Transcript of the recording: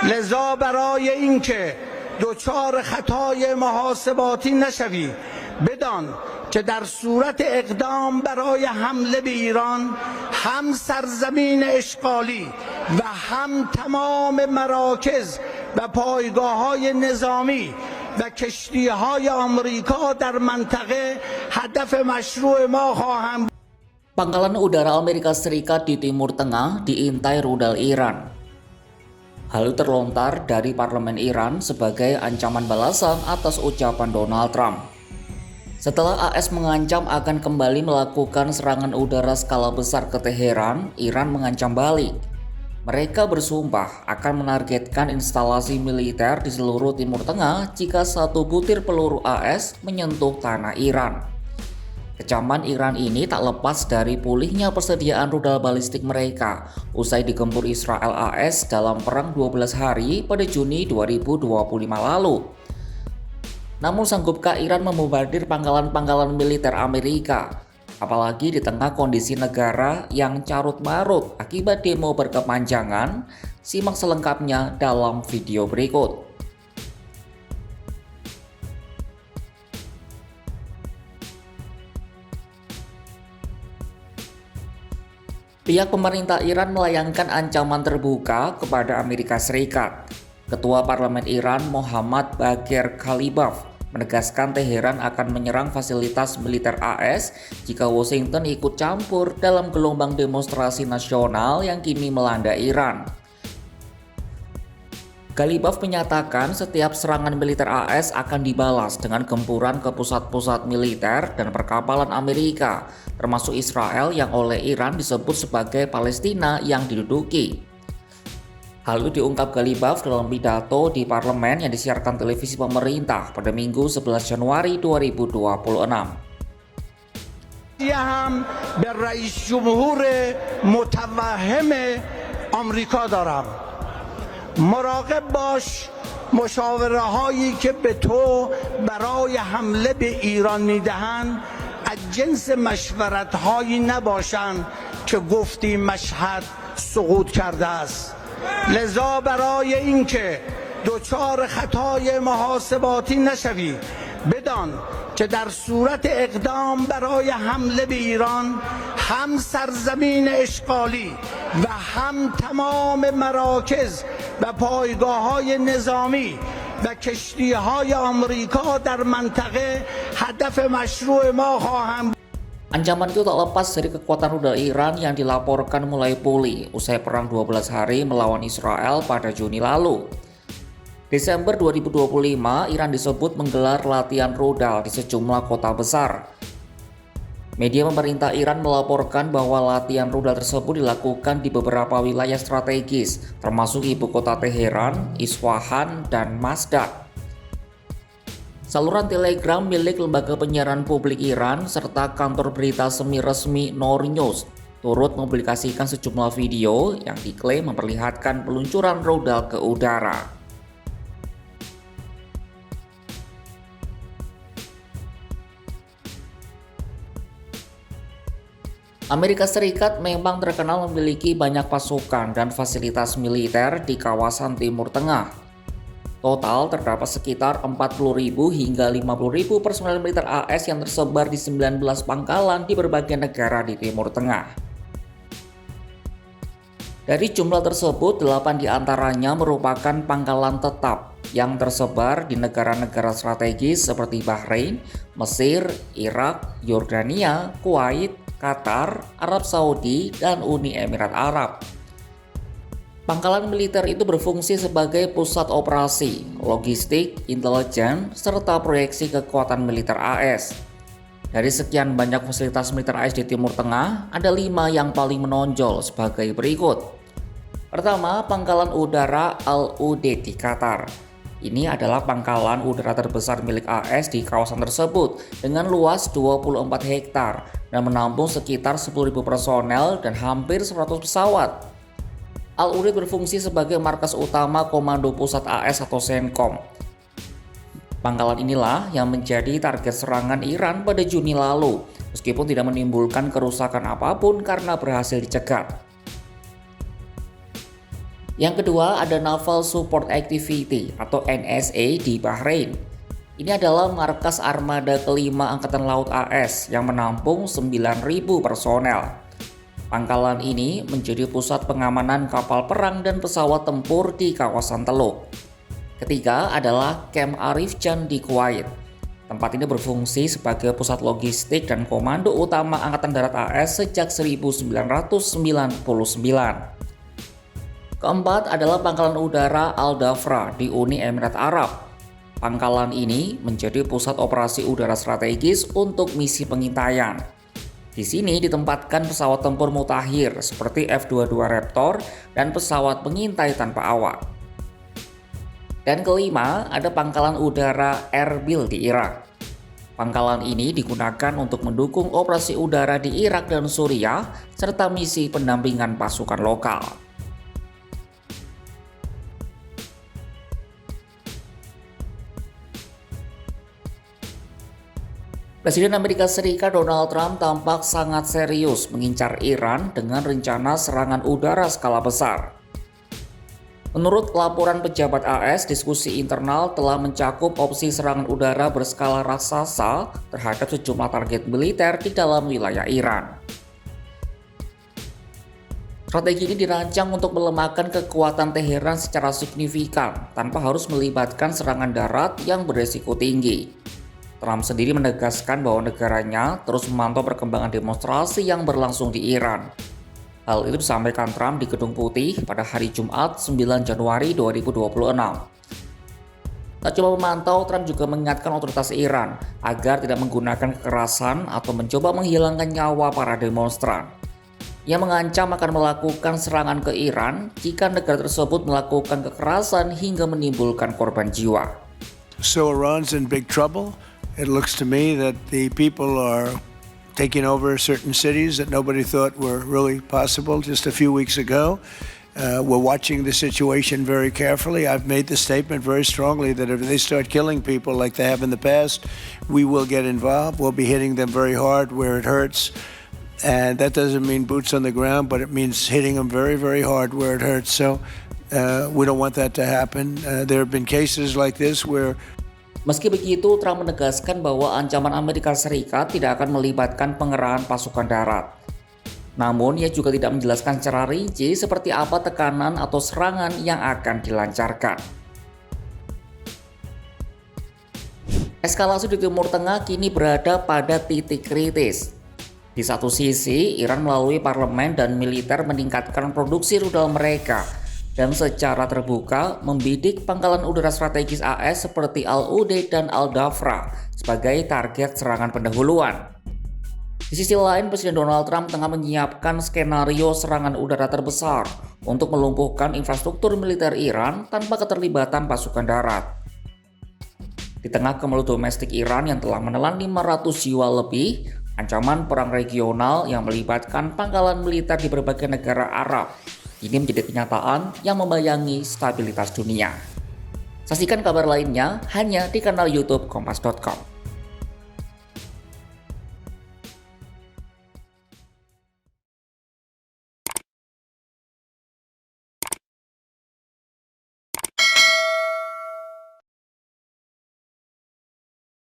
لذا برای اینکه دچار خطای محاسباتی نشوی بدان که در صورت اقدام برای حمله به ایران هم سرزمین اشغالی و هم تمام مراکز و پایگاه‌های نظامی و کشتی‌های آمریکا در منطقه هدف مشروع ما خواهند. Pangkalan udara Amerika Serikat di Timur Tengah diintai rudal Iran. Hal itu terlontar dari parlemen Iran sebagai ancaman balasan atas ucapan Donald Trump. Setelah AS mengancam akan kembali melakukan serangan udara skala besar ke Teheran, Iran mengancam balik. Mereka bersumpah akan menargetkan instalasi militer di seluruh Timur Tengah jika satu butir peluru AS menyentuh tanah Iran. Kecaman Iran ini tak lepas dari pulihnya persediaan rudal balistik mereka usai digempur Israel AS dalam perang 12 hari pada Juni 2025 lalu. Namun sanggupkah Iran membombardir pangkalan-pangkalan militer Amerika? Apalagi di tengah kondisi negara yang carut-marut akibat demo berkepanjangan? Simak selengkapnya dalam video berikut. Pihak pemerintah Iran melayangkan ancaman terbuka kepada Amerika Serikat. Ketua Parlemen Iran Mohammad Bagher Ghalibaf menegaskan Teheran akan menyerang fasilitas militer AS jika Washington ikut campur dalam gelombang demonstrasi nasional yang kini melanda Iran. Ghalibaf menyatakan setiap serangan militer AS akan dibalas dengan gempuran ke pusat-pusat militer dan perkapalan Amerika, termasuk Israel yang oleh Iran disebut sebagai Palestina yang diduduki. Hal itu diungkap Ghalibaf dalam pidato di parlemen yang disiarkan televisi pemerintah pada Minggu 11 Januari 2026. هم به رئیس جمهور متوهم آمریکا دارم. مراقب باش مشاوره هایی که به تو برای حمله به ایران میدهند از جنس مشورت هایی نباشند که گفتی مشهد سقوط کرده است. لذا برای اینکه دچار خطای محاسباتی نشوی بدان که در صورت اقدام برای حمله به ایران هم سرزمین اشغالی و هم تمام مراکز و پایگاه‌های نظامی و کشتی‌های آمریکا در منطقه هدف مشروع ما خواهند. Ancaman itu tak lepas dari kekuatan rudal Iran yang dilaporkan mulai pulih usai perang 12 hari melawan Israel pada Juni lalu. Desember 2025, Iran disebut menggelar latihan rudal di sejumlah kota besar. Media pemerintah Iran melaporkan bahwa latihan rudal tersebut dilakukan di beberapa wilayah strategis, termasuk ibu kota Teheran, Isfahan, dan Masdad. Saluran Telegram milik lembaga penyiaran publik Iran serta kantor berita semi-resmi Noor News turut mempublikasikan sejumlah video yang diklaim memperlihatkan peluncuran rudal ke udara. Amerika Serikat memang terkenal memiliki banyak pasukan dan fasilitas militer di kawasan Timur Tengah. Total terdapat sekitar 40.000 hingga 50.000 personel militer AS yang tersebar di 19 pangkalan di berbagai negara di Timur Tengah. Dari jumlah tersebut, 8 diantaranya merupakan pangkalan tetap yang tersebar di negara-negara strategis seperti Bahrain, Mesir, Irak, Yordania, Kuwait, Qatar, Arab Saudi, dan Uni Emirat Arab. Pangkalan militer itu berfungsi sebagai pusat operasi, logistik, intelijen, serta proyeksi kekuatan militer AS. Dari sekian banyak fasilitas militer AS di Timur Tengah, ada 5 yang paling menonjol sebagai berikut. Pertama, Pangkalan Udara Al-Udeid di Qatar. Ini adalah pangkalan udara terbesar milik AS di kawasan tersebut dengan luas 24 hektar dan menampung sekitar 10.000 personel dan hampir 100 pesawat. Al-Udeid berfungsi sebagai markas utama Komando Pusat AS atau CENTCOM. Pangkalan inilah yang menjadi target serangan Iran pada Juni lalu, meskipun tidak menimbulkan kerusakan apapun karena berhasil dicegat. Yang kedua ada Naval Support Activity atau NSA di Bahrain. Ini adalah markas armada kelima Angkatan Laut AS yang menampung 9.000 personel. Pangkalan ini menjadi pusat pengamanan kapal perang dan pesawat tempur di kawasan Teluk. Ketiga adalah Camp Arif Jan di Kuwait. Tempat ini berfungsi sebagai pusat logistik dan komando utama Angkatan Darat AS sejak 1999. Keempat adalah Pangkalan Udara Al Dhafra di Uni Emirat Arab. Pangkalan ini menjadi pusat operasi udara strategis untuk misi pengintaian. Di sini ditempatkan pesawat tempur mutakhir seperti F-22 Raptor dan pesawat pengintai tanpa awak. Dan kelima, ada Pangkalan Udara Erbil di Irak. Pangkalan ini digunakan untuk mendukung operasi udara di Irak dan Suriah serta misi pendampingan pasukan lokal. Presiden Amerika Serikat Donald Trump tampak sangat serius mengincar Iran dengan rencana serangan udara skala besar. Menurut laporan pejabat AS, diskusi internal telah mencakup opsi serangan udara berskala raksasa terhadap sejumlah target militer di dalam wilayah Iran. Strategi ini dirancang untuk melemahkan kekuatan Teheran secara signifikan tanpa harus melibatkan serangan darat yang beresiko tinggi. Trump sendiri menegaskan bahwa negaranya terus memantau perkembangan demonstrasi yang berlangsung di Iran. Hal itu disampaikan Trump di Gedung Putih pada hari Jumat 9 Januari 2026. Tak cuma memantau, Trump juga mengingatkan otoritas Iran agar tidak menggunakan kekerasan atau mencoba menghilangkan nyawa para demonstran. Ia mengancam akan melakukan serangan ke Iran jika negara tersebut melakukan kekerasan hingga menimbulkan korban jiwa. So Iran's in big trouble. It looks to me that the people are taking over certain cities that nobody thought were really possible just a few weeks ago. We're watching the situation very carefully. I've made the statement very strongly that if they start killing people like they have in the past, we will get involved. We'll be hitting them very hard where it hurts. And that doesn't mean boots on the ground, but it means hitting them very, very hard where it hurts. So we don't want that to happen. There have been cases like this where Meski begitu, Trump menegaskan bahwa ancaman Amerika Serikat tidak akan melibatkan pengerahan pasukan darat. Namun, ia juga tidak menjelaskan secara rinci seperti apa tekanan atau serangan yang akan dilancarkan. Eskalasi di Timur Tengah kini berada pada titik kritis. Di satu sisi, Iran melalui parlemen dan militer meningkatkan produksi rudal mereka dan secara terbuka membidik pangkalan udara strategis AS seperti Al-Udeid dan Al-Dhafra sebagai target serangan pendahuluan. Di sisi lain, Presiden Donald Trump tengah menyiapkan skenario serangan udara terbesar untuk melumpuhkan infrastruktur militer Iran tanpa keterlibatan pasukan darat. Di tengah kemelut domestik Iran yang telah menelan 500 jiwa lebih, ancaman perang regional yang melibatkan pangkalan militer di berbagai negara Arab ini menjadi kenyataan yang membayangi stabilitas dunia. Saksikan kabar lainnya hanya di kanal YouTube Kompas.com.